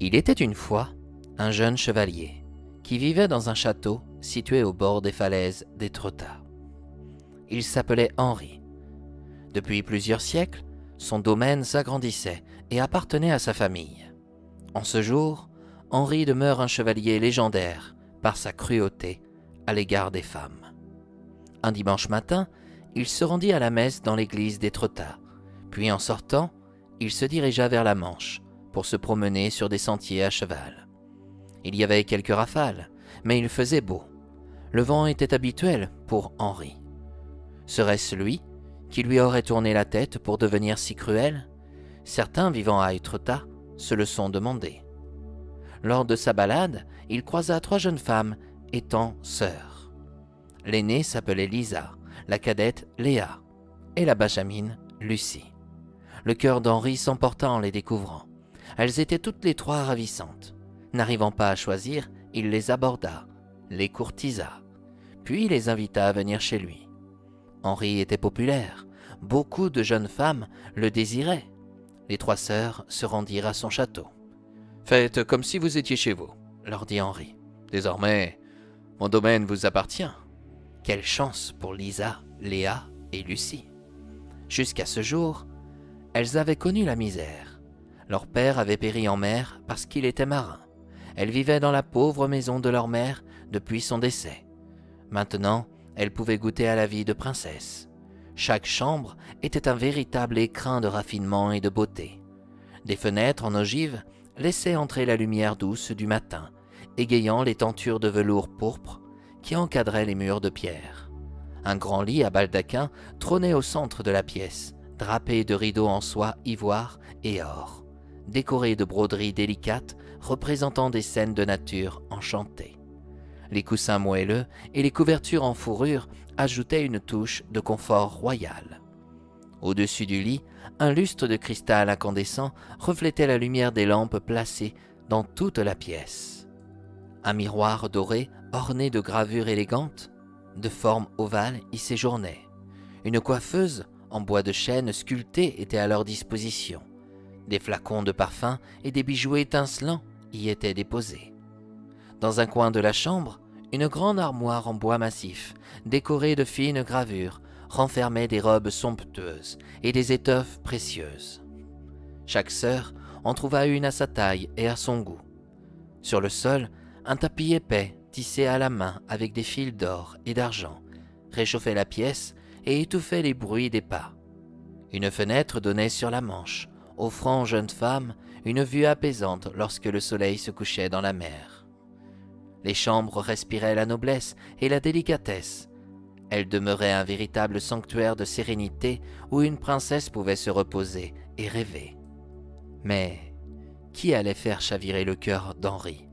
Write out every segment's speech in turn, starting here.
Il était une fois un jeune chevalier qui vivait dans un château situé au bord des falaises d'Étretat. Il s'appelait Henri. Depuis plusieurs siècles, son domaine s'agrandissait et appartenait à sa famille. En ce jour, Henri demeure un chevalier légendaire par sa cruauté à l'égard des femmes. Un dimanche matin, il se rendit à la messe dans l'église d'Étretat, puis en sortant, il se dirigea vers la Manche pour se promener sur des sentiers à cheval. Il y avait quelques rafales, mais il faisait beau. Le vent était habituel pour Henri. Serait-ce lui qui lui aurait tourné la tête pour devenir si cruel? Certains vivant à Étretat se le sont demandé. Lors de sa balade, il croisa 3 jeunes femmes étant sœurs. L'aînée s'appelait Lisa, la cadette Léa et la benjamine Lucie. Le cœur d'Henri s'emporta en les découvrant. Elles étaient toutes les 3 ravissantes. N'arrivant pas à choisir, il les aborda, les courtisa, puis les invita à venir chez lui. Henri était populaire, beaucoup de jeunes femmes le désiraient. Les 3 sœurs se rendirent à son château. « Faites comme si vous étiez chez vous, » leur dit Henri. « Désormais, mon domaine vous appartient. » Quelle chance pour Lisa, Léa et Lucie. Jusqu'à ce jour, elles avaient connu la misère. Leur père avait péri en mer parce qu'il était marin. Elles vivaient dans la pauvre maison de leur mère depuis son décès. Maintenant, elles pouvaient goûter à la vie de princesse. Chaque chambre était un véritable écrin de raffinement et de beauté. Des fenêtres en ogive laissaient entrer la lumière douce du matin, égayant les tentures de velours pourpre qui encadraient les murs de pierre. Un grand lit à baldaquin trônait au centre de la pièce, drapé de rideaux en soie, ivoire et or, décoré de broderies délicates représentant des scènes de nature enchantées. Les coussins moelleux et les couvertures en fourrure ajoutaient une touche de confort royal. Au-dessus du lit, un lustre de cristal incandescent reflétait la lumière des lampes placées dans toute la pièce. Un miroir doré orné de gravures élégantes, de forme ovale, y séjournait. Une coiffeuse en bois de chêne sculpté était à leur disposition. Des flacons de parfum et des bijoux étincelants y étaient déposés. Dans un coin de la chambre, une grande armoire en bois massif, décorée de fines gravures, renfermait des robes somptueuses et des étoffes précieuses. Chaque sœur en trouva une à sa taille et à son goût. Sur le sol, un tapis épais, tissé à la main avec des fils d'or et d'argent, réchauffait la pièce et étouffait les bruits des pas. Une fenêtre donnait sur la Manche, offrant aux jeunes femmes une vue apaisante lorsque le soleil se couchait dans la mer. Les chambres respiraient la noblesse et la délicatesse. Elles demeuraient un véritable sanctuaire de sérénité où une princesse pouvait se reposer et rêver. Mais qui allait faire chavirer le cœur d'Henri?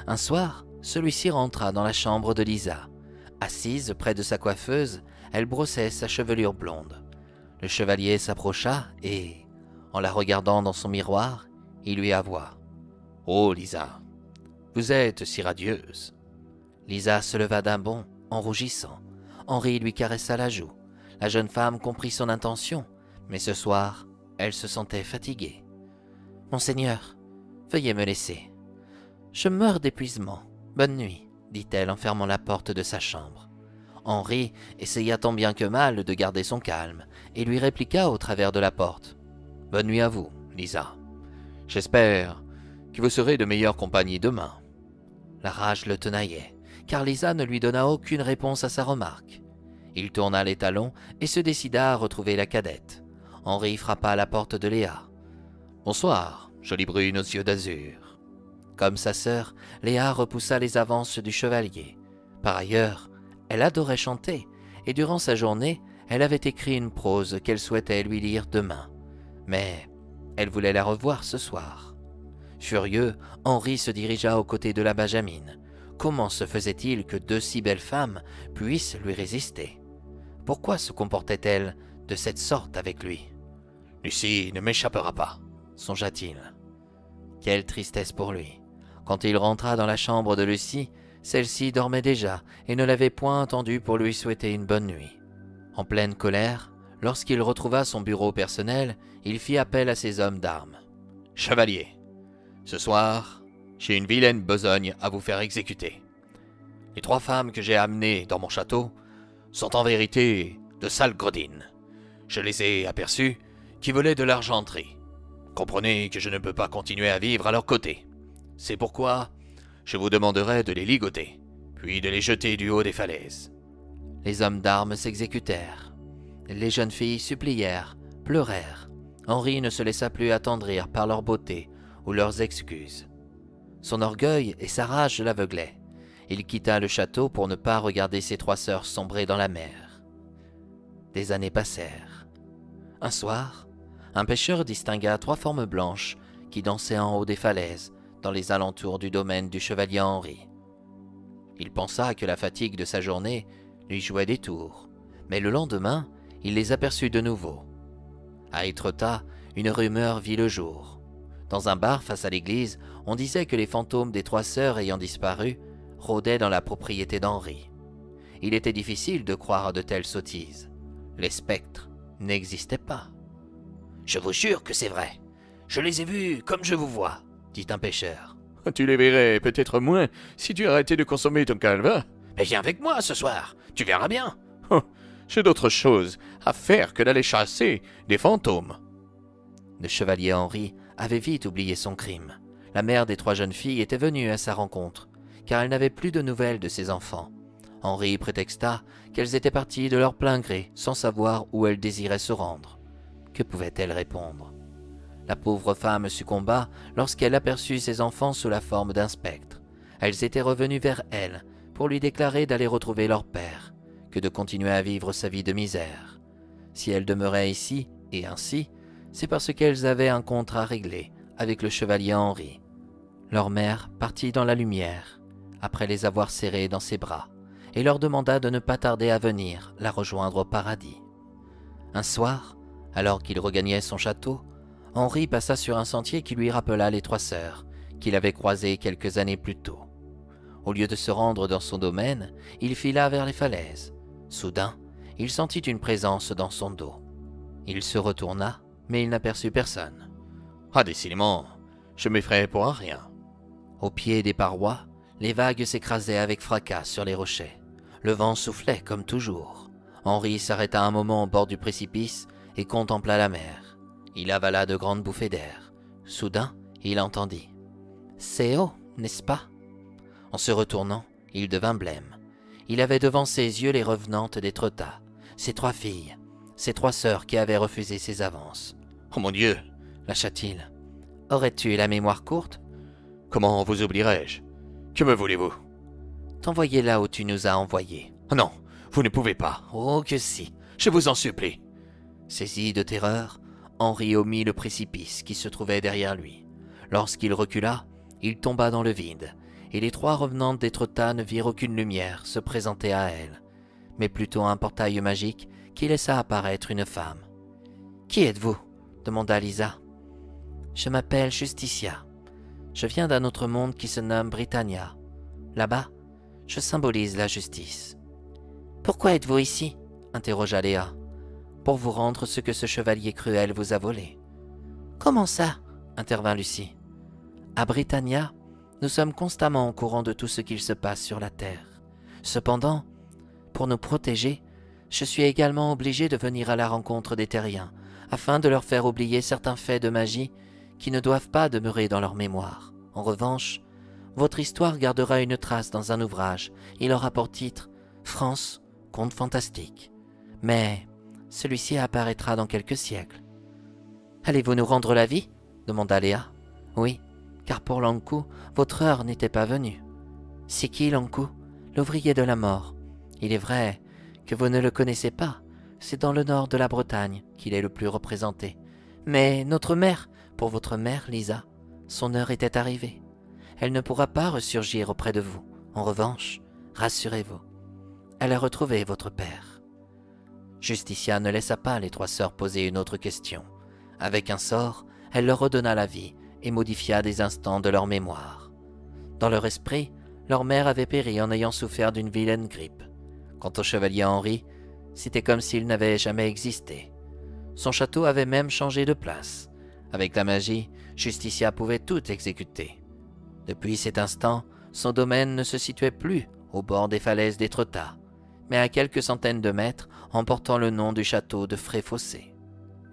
Un soir, celui-ci rentra dans la chambre de Lisa. Assise près de sa coiffeuse, elle brossait sa chevelure blonde. Le chevalier s'approcha et, en la regardant dans son miroir, il lui avoua. « Oh, Lisa, vous êtes si radieuse. » Lisa se leva d'un bond, en rougissant. Henri lui caressa la joue. La jeune femme comprit son intention, mais ce soir, elle se sentait fatiguée. « Monseigneur, veuillez me laisser. Je meurs d'épuisement. Bonne nuit, » dit-elle en fermant la porte de sa chambre. Henri essaya tant bien que mal de garder son calme et lui répliqua au travers de la porte. « Bonne nuit à vous, Lisa. J'espère que vous serez de meilleure compagnie demain. » La rage le tenaillait, car Lisa ne lui donna aucune réponse à sa remarque. Il tourna les talons et se décida à retrouver la cadette. Henri frappa à la porte de Léa. « Bonsoir, jolie brune aux yeux d'azur. » Comme sa sœur, Léa repoussa les avances du chevalier. Par ailleurs, elle adorait chanter, et durant sa journée, elle avait écrit une prose qu'elle souhaitait lui lire demain. Mais elle voulait la revoir ce soir. Furieux, Henri se dirigea aux côtés de la benjamine. Comment se faisait-il que 2 si belles femmes puissent lui résister? Pourquoi se comportait-elle de cette sorte avec lui? « Lucie ne m'échappera pas, » songea-t-il. Quelle tristesse pour lui. Quand il rentra dans la chambre de Lucie, celle-ci dormait déjà et ne l'avait point entendu pour lui souhaiter une bonne nuit. En pleine colère, lorsqu'il retrouva son bureau personnel, il fit appel à ses hommes d'armes. « Chevalier, Ce soir, j'ai une vilaine besogne à vous faire exécuter. Les 3 femmes que j'ai amenées dans mon château sont en vérité de sales gredines. Je les ai aperçues qui volaient de l'argenterie. Comprenez que je ne peux pas continuer à vivre à leur côté. C'est pourquoi je vous demanderai de les ligoter, puis de les jeter du haut des falaises. » Les hommes d'armes s'exécutèrent. Les jeunes filles supplièrent, pleurèrent. Henri ne se laissa plus attendrir par leur beauté ou leurs excuses. Son orgueil et sa rage l'aveuglaient. Il quitta le château pour ne pas regarder ses 3 sœurs sombrer dans la mer. Des années passèrent. Un soir, un pêcheur distingua 3 formes blanches qui dansaient en haut des falaises dans les alentours du domaine du chevalier Henri. Il pensa que la fatigue de sa journée lui jouait des tours, mais le lendemain, il les aperçut de nouveau. À Étretat, une rumeur vit le jour. Dans un bar face à l'église, on disait que les fantômes des 3 sœurs ayant disparu rôdaient dans la propriété d'Henri. Il était difficile de croire à de telles sottises. Les spectres n'existaient pas. « Je vous jure que c'est vrai. Je les ai vus comme je vous vois, » dit un pêcheur. « Tu les verrais peut-être moins si tu arrêtais de consommer ton calva. »« Mais viens avec moi ce soir, tu verras bien. » Oh, j'ai d'autres choses à faire que d'aller chasser des fantômes. » Le chevalier Henri avait vite oublié son crime. La mère des 3 jeunes filles était venue à sa rencontre, car elle n'avait plus de nouvelles de ses enfants. Henri prétexta qu'elles étaient parties de leur plein gré, sans savoir où elles désiraient se rendre. Que pouvait-elle répondre? La pauvre femme succomba lorsqu'elle aperçut ses enfants sous la forme d'un spectre. Elles étaient revenues vers elle pour lui déclarer d'aller retrouver leur père, que de continuer à vivre sa vie de misère. Si elles demeuraient ici et ainsi, c'est parce qu'elles avaient un compte à régler avec le chevalier Henri. Leur mère partit dans la lumière, après les avoir serrés dans ses bras, et leur demanda de ne pas tarder à venir la rejoindre au paradis. Un soir, alors qu'il regagnait son château, Henri passa sur un sentier qui lui rappela les 3 sœurs, qu'il avait croisées quelques années plus tôt. Au lieu de se rendre dans son domaine, il fila vers les falaises. Soudain, il sentit une présence dans son dos. Il se retourna, mais il n'aperçut personne. « Ah, décidément, je m'effraie pour un rien. » Au pied des parois, les vagues s'écrasaient avec fracas sur les rochers. Le vent soufflait comme toujours. Henri s'arrêta un moment au bord du précipice et contempla la mer. Il avala de grandes bouffées d'air. Soudain, il entendit « C'est haut, n'est-ce pas ?» En se retournant, il devint blême. Il avait devant ses yeux les revenantes d'Étretat, ses 3 filles, ses 3 sœurs qui avaient refusé ses avances. « Oh mon Dieu !» lâcha-t-il. « Aurais-tu la mémoire courte ?»« Comment vous oublierais-je? Que me voulez-vous ?»« T'envoyer là où tu nous as envoyés. »« Oh non, vous ne pouvez pas. »« Oh que si, je vous en supplie. » Saisi de terreur, Henri omit le précipice qui se trouvait derrière lui. Lorsqu'il recula, il tomba dans le vide, et les 3 revenantes d'Étretat ne virent aucune lumière se présenter à elles, mais plutôt un portail magique qui laissa apparaître une femme. « Qui êtes-vous » demanda Lisa. « Je m'appelle Justitia. Je viens d'un autre monde qui se nomme Britannia. Là-bas, je symbolise la justice. »« Pourquoi êtes-vous ici » interrogea Léa. « Pour vous rendre ce que ce chevalier cruel vous a volé. »« Comment ça » intervint Lucie. « À Britannia, nous sommes constamment au courant de tout ce qu'il se passe sur la terre. Cependant, pour nous protéger, je suis également obligé de venir à la rencontre des terriens, afin de leur faire oublier certains faits de magie qui ne doivent pas demeurer dans leur mémoire. En revanche, votre histoire gardera une trace dans un ouvrage. Il aura pour titre « France, conte fantastique ». Mais celui-ci apparaîtra dans quelques siècles. « Allez-vous nous rendre la vie ?» demanda Léa. « Oui, car pour Lankou, votre heure n'était pas venue. »« C'est qui Lankou ? L'ouvrier de la mort. Il est vrai que vous ne le connaissez pas. C'est dans le nord de la Bretagne qu'il est le plus représenté. Mais notre mère, pour votre mère, Lisa, son heure était arrivée. Elle ne pourra pas ressurgir auprès de vous. En revanche, rassurez-vous, elle a retrouvé votre père. » Justitia ne laissa pas les 3 sœurs poser une autre question. Avec un sort, elle leur redonna la vie et modifia des instants de leur mémoire. Dans leur esprit, leur mère avait péri en ayant souffert d'une vilaine grippe. Quant au chevalier Henri, c'était comme s'il n'avait jamais existé. Son château avait même changé de place. Avec la magie, Justicia pouvait tout exécuter. Depuis cet instant, son domaine ne se situait plus au bord des falaises d'Étretat, mais à quelques centaines de mètres en portant le nom du château de Fréfossé.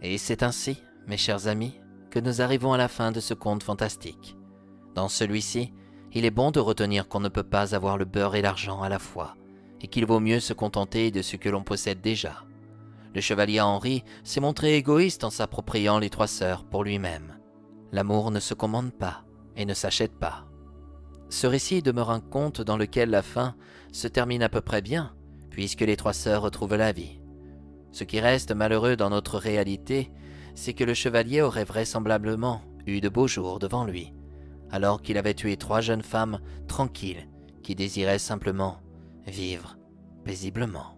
Et c'est ainsi, mes chers amis, que nous arrivons à la fin de ce conte fantastique. Dans celui-ci, il est bon de retenir qu'on ne peut pas avoir le beurre et l'argent à la fois, et qu'il vaut mieux se contenter de ce que l'on possède déjà. Le chevalier Henri s'est montré égoïste en s'appropriant les 3 sœurs pour lui-même. L'amour ne se commande pas et ne s'achète pas. Ce récit demeure un conte dans lequel la fin se termine à peu près bien, puisque les 3 sœurs retrouvent la vie. Ce qui reste malheureux dans notre réalité, c'est que le chevalier aurait vraisemblablement eu de beaux jours devant lui, alors qu'il avait tué 3 jeunes femmes tranquilles qui désiraient simplement vivre paisiblement.